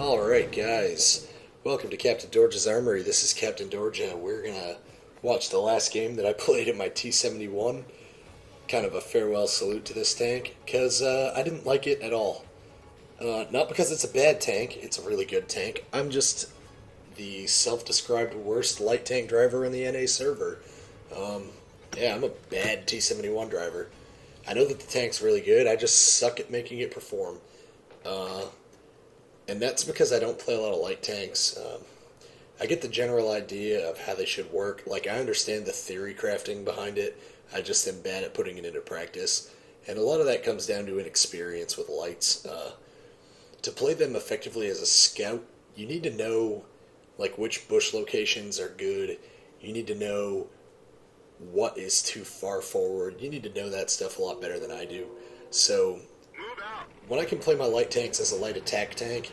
Alright, guys. Welcome to Captain Dorge's Armory. This is Captain Dorge. We're going to watch the last game that I played in my T71. Kind of a farewell salute to this tank, because I didn't like it at all. Not because it's a bad tank, it's a really good tank. I'm just the self-described worst light tank driver in the NA server. Yeah, I'm a bad T71 driver. I know that the tank's really good, I just suck at making it perform. And that's because I don't play a lot of light tanks. I get the general idea of how they should work. Like, I understand the theory crafting behind it. I just am bad at putting it into practice. And a lot of that comes down to inexperience with lights. To play them effectively as a scout, you need to know, like, which bush locations are good. You need to know what is too far forward. You need to know that stuff a lot better than I do. So when I can play my light tanks as a light attack tank,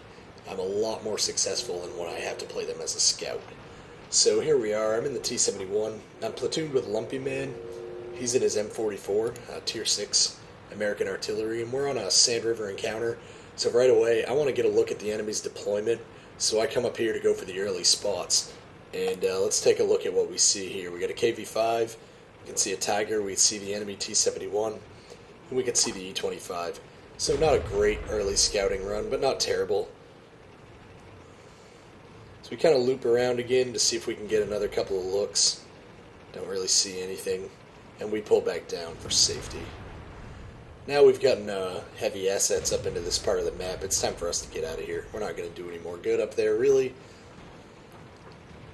I'm a lot more successful than when I have to play them as a scout. So here we are, I'm in the T71. I'm platooned with Lumpy Man. He's in his M44, Tier 6 American Artillery, and we're on a Sand River encounter. So right away, I want to get a look at the enemy's deployment, so I come up here to go for the early spots. And let's take a look at what we see here. We got a KV-5, we can see a Tiger, we see the enemy T71, and we can see the E25. So not a great early scouting run, but not terrible. So we kind of loop around again to see if we can get another couple of looks. Don't really see anything. And we pull back down for safety. Now we've gotten heavy assets up into this part of the map. It's time for us to get out of here. We're not going to do any more good up there, really.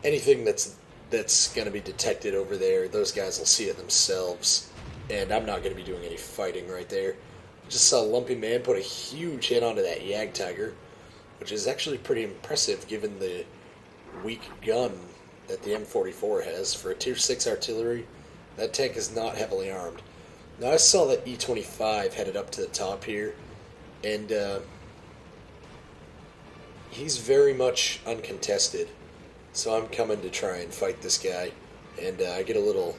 Anything that's going to be detected over there, those guys will see it themselves. And I'm not going to be doing any fighting right there. Just saw Lumpy Man put a huge hit onto that Yag Tiger, which is actually pretty impressive given the weak gun that the M44 has. For a Tier 6 artillery, that tank is not heavily armed. Now I saw that E25 headed up to the top here, and he's very much uncontested. So I'm coming to try and fight this guy, and I get a little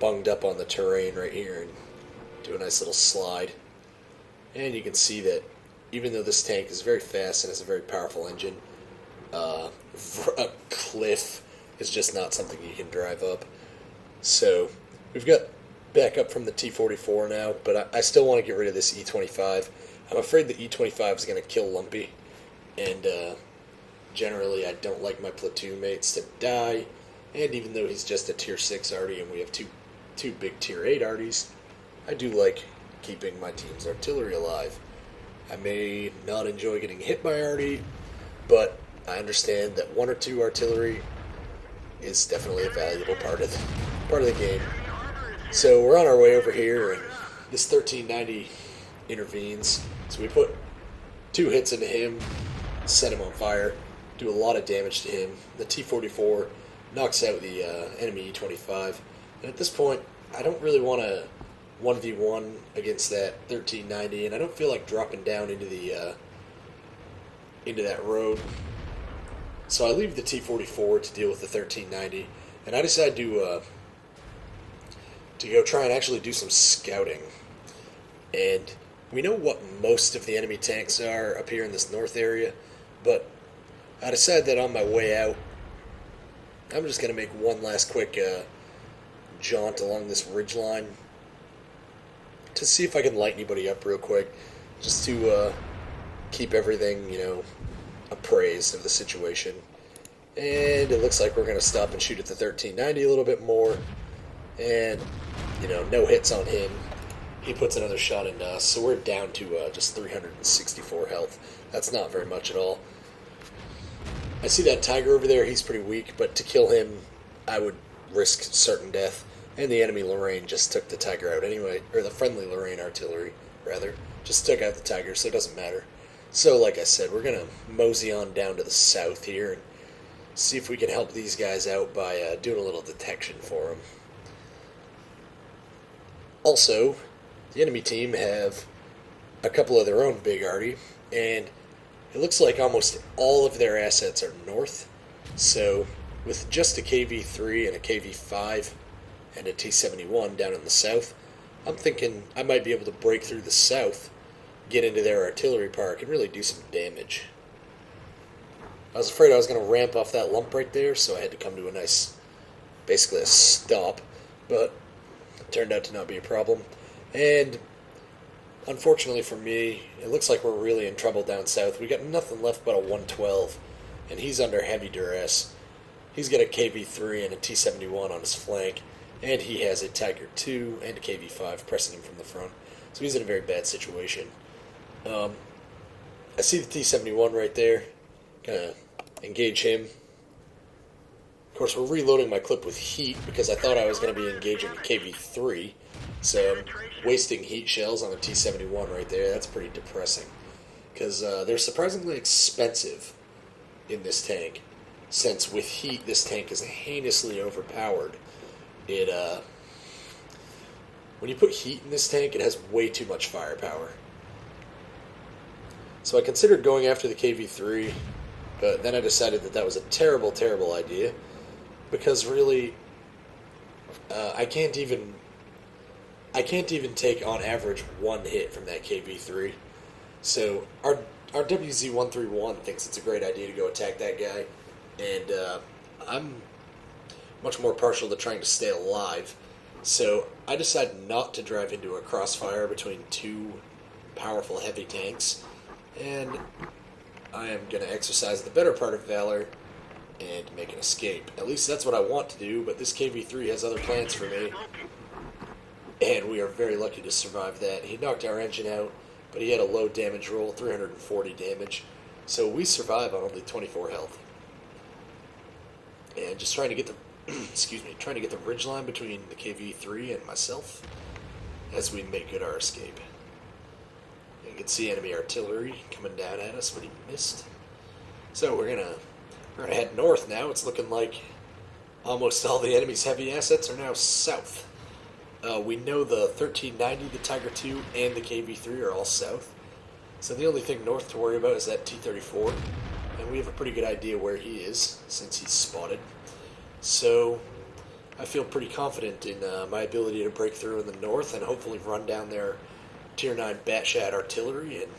bunged up on the terrain right here and do a nice little slide. And you can see that even though this tank is very fast and has a very powerful engine, a cliff is just not something you can drive up. So we've got backup from the T44 now, but I still want to get rid of this E25. I'm afraid the E25 is going to kill Lumpy, and generally I don't like my platoon mates to die. And even though he's just a Tier 6 arty and we have two big Tier 8 arties, I do like keeping my team's artillery alive. I may not enjoy getting hit by arty, but I understand that one or two artillery is definitely a valuable part of the game. So we're on our way over here, and this 1390 intervenes. So we put 2 hits into him, set him on fire, do a lot of damage to him. The T44 knocks out the enemy E25, and at this point, I don't really want to 1v1 against that 1390, and I don't feel like dropping down into the into that road. So I leave the T44 to deal with the 1390, and I decide to go try and actually do some scouting. And we know what most of the enemy tanks are up here in this north area, but I decide that on my way out, I'm just going to make one last quick jaunt along this ridgeline to see if I can light anybody up real quick, just to keep everything, appraised of the situation. And it looks like we're going to stop and shoot at the 1390 a little bit more, and, no hits on him. He puts another shot into us, so we're down to just 364 health. That's not very much at all. I see that Tiger over there, he's pretty weak, but to kill him, I would risk certain death. And the enemy Lorraine just took the Tiger out anyway, or the friendly Lorraine artillery, rather, just took out the Tiger, so it doesn't matter. So, like I said, we're going to mosey on down to the south here and see if we can help these guys out by doing a little detection for them. Also, the enemy team have a couple of their own big arty, and it looks like almost all of their assets are north. So, with just a KV-3 and a KV-5, and a T71 down in the south, I'm thinking I might be able to break through the south, get into their artillery park, and really do some damage. I was afraid I was going to ramp off that lump right there, so I had to come to a nice, basically a stop, but it turned out to not be a problem. And unfortunately for me, it looks like we're really in trouble down south. We got nothing left but a 112, and he's under heavy duress. He's got a KV-3 and a T71 on his flank, and he has a Tiger 2 and a KV-5 pressing him from the front. So he's in a very bad situation. I see the T71 right there. Gonna engage him. Of course, we're reloading my clip with heat because I thought I was going to be engaging a KV-3. So I'm wasting heat shells on a T71 right there. That's pretty depressing. Because they're surprisingly expensive in this tank. Since with heat, this tank is heinously overpowered. When you put heat in this tank, it has way too much firepower. So I considered going after the KV-3, but then I decided that was a terrible, terrible idea. Because really, I can't even take on average one hit from that KV-3. So our WZ-131 thinks it's a great idea to go attack that guy, and I'm much more partial to trying to stay alive. So I decided not to drive into a crossfire between two powerful heavy tanks, and I am going to exercise the better part of valor and make an escape. At least that's what I want to do, but this KV-3 has other plans for me, and we are very lucky to survive that. He knocked our engine out, but he had a low damage roll, 340 damage, so we survive on only 24 health. And just trying to get the trying to get the ridgeline between the KV-3 and myself as we make good our escape. You can see enemy artillery coming down at us, but he missed. So we're gonna head north now. It's looking like almost all the enemy's heavy assets are now south. We know the 1390, the Tiger 2, and the KV-3 are all south. So the only thing north to worry about is that T-34, and we have a pretty good idea where he is since he's spotted. So I feel pretty confident in my ability to break through in the north and hopefully run down their Tier 9 Batshad artillery and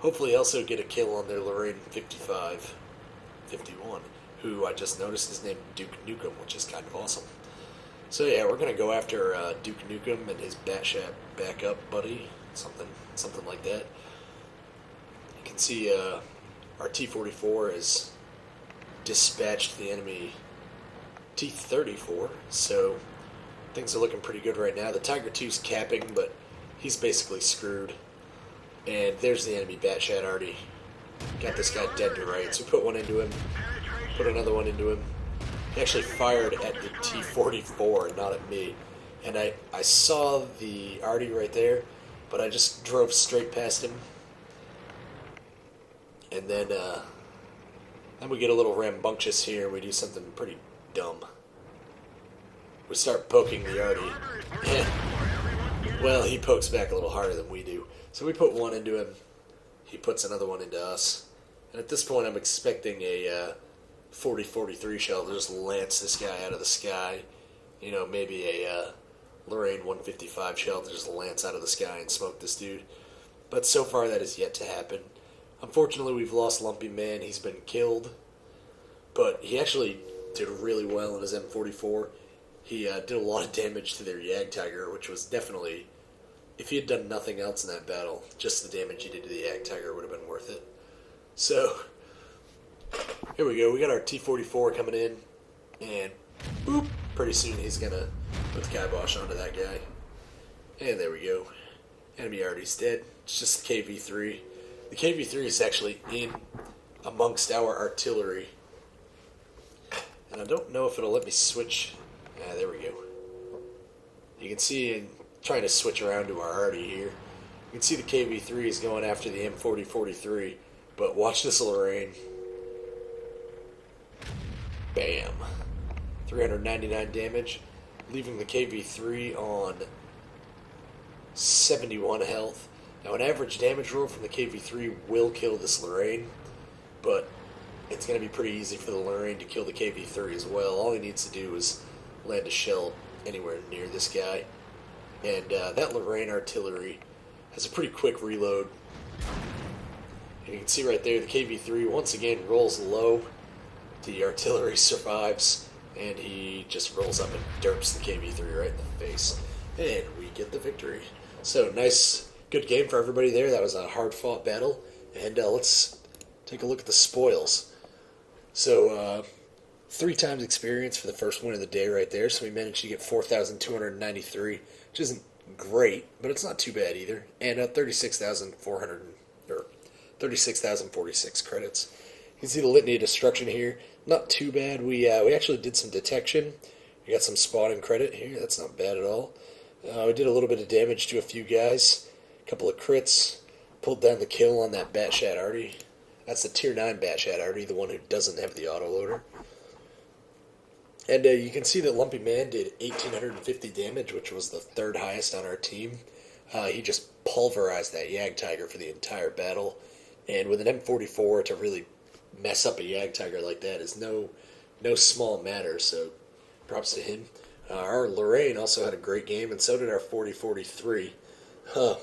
hopefully also get a kill on their Lorraine 51, who I just noticed is named Duke Nukem, which is kind of awesome. So yeah, we're going to go after Duke Nukem and his Batshad backup buddy, something like that. You can see our T-44 has dispatched the enemy T-34, so things are looking pretty good right now. The Tiger 2's capping, but he's basically screwed. And there's the enemy Batshad already got this guy dead to rights. We put one into him, put another one into him. He actually fired at the T-44, not at me. And I saw the Artie right there, but I just drove straight past him. And then we get a little rambunctious here, and we do something pretty dumb. We start poking the Artie. Well, he pokes back a little harder than we do. So we put one into him. He puts another one into us. And at this point, I'm expecting a 40-43 shell to just lance this guy out of the sky. You know, maybe a Lorraine 155 shell to just lance out of the sky and smoke this dude. But so far, that is yet to happen. Unfortunately, we've lost Lumpy Man. He's been killed. But he actually did really well in his M44. He did a lot of damage to their Jagdtiger, which was definitely, if he had done nothing else in that battle, just the damage he did to the Jagdtiger would have been worth it. So, here we go. We got our T-44 coming in, and boop, pretty soon he's going to put the kibosh onto that guy. And there we go. Enemy Artie's dead. It's just the KV-3. The KV-3 is actually in amongst our artillery. And I don't know if it'll let me switch. There we go. You can see in trying to switch around to our Artie here. You can see the KV-3 is going after the M40-43, but watch this Lorraine. Bam. 399 damage, leaving the KV-3 on 71 health. Now an average damage roll from the KV-3 will kill this Lorraine, but it's going to be pretty easy for the Lorraine to kill the KV-3 as well. All he needs to do is land a shell anywhere near this guy. And that Lorraine artillery has a pretty quick reload. And you can see right there the KV-3 once again rolls low. The artillery survives, and he just rolls up and derps the KV-3 right in the face. And we get the victory. So nice, good game for everybody there. That was a hard-fought battle. And let's take a look at the spoils. So 3 times experience for the first win of the day right there. So we managed to get 4,293, which isn't great, but it's not too bad either. And 36,046 credits. You can see the litany of destruction here. Not too bad. We actually did some detection. We got some spawning credit here. That's not bad at all. We did a little bit of damage to a few guys. A couple of crits. Pulled down the kill on that Batshad Arty. That's the tier 9 Batshad Arty, the one who doesn't have the autoloader. And you can see that Lumpy Man did 1,850 damage, which was the 3rd highest on our team. He just pulverized that Yag Tiger for the entire battle. And with an M44 to really mess up a Yag Tiger like that is no small matter, so props to him. Our Lorraine also had a great game, and so did our 4043. Out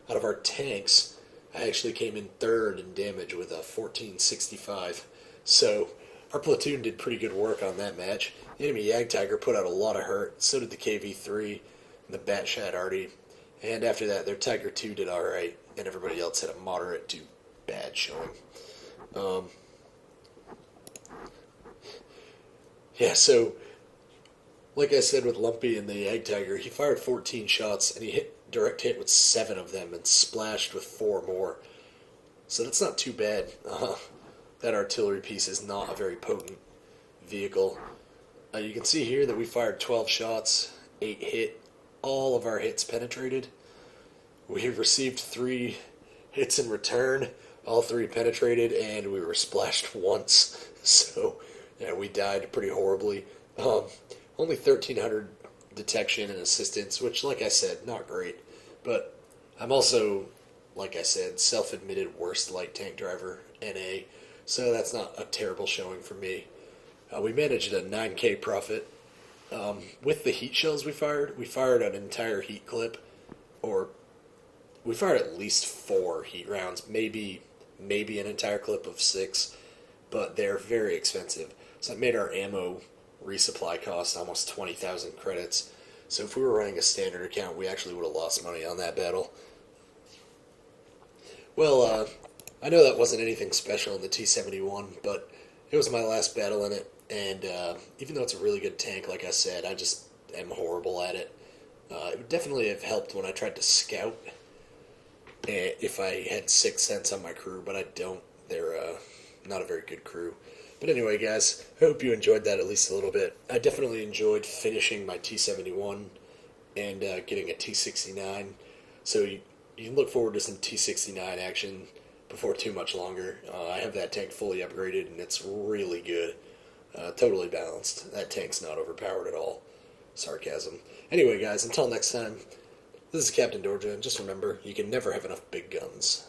of our tanks, I actually came in 3rd in damage with a 1465. So our platoon did pretty good work on that match. The enemy Yag Tiger put out a lot of hurt, so did the KV-3 and the Batshad Arty. And after that, their Tiger 2 did alright, and everybody else had a moderate to bad showing. Yeah, so like I said with Lumpy and the Yag Tiger, he fired 14 shots and he hit direct hit with 7 of them and splashed with 4 more. So that's not too bad. That artillery piece is not a very potent vehicle. You can see here that we fired 12 shots, 8 hit. All of our hits penetrated. We received 3 hits in return. All 3 penetrated, and we were splashed once. So, yeah, we died pretty horribly. Only 1,300 detection and assistance, which, like I said, not great. But I'm also, like I said, self-admitted worst light tank driver, NA. So that's not a terrible showing for me. We managed a 9K profit. With the heat shells we fired an entire heat clip, or we fired at least 4 heat rounds, maybe an entire clip of 6, but they're very expensive. So it made our ammo resupply cost almost 20,000 credits. So if we were running a standard account, we actually would have lost money on that battle. Well, I know that wasn't anything special in the T71, but it was my last battle in it. And even though it's a really good tank, like I said, I just am horrible at it. It would definitely have helped when I tried to scout if I had 6th Sense on my crew, but I don't. They're not a very good crew. But anyway, guys, I hope you enjoyed that at least a little bit. I definitely enjoyed finishing my T71 and getting a T69. So you can look forward to some T69 action before too much longer. I have that tank fully upgraded, and it's really good. Totally balanced. That tank's not overpowered at all. Sarcasm. Anyway, guys, until next time, this is Captain Dorja, and just remember, you can never have enough big guns.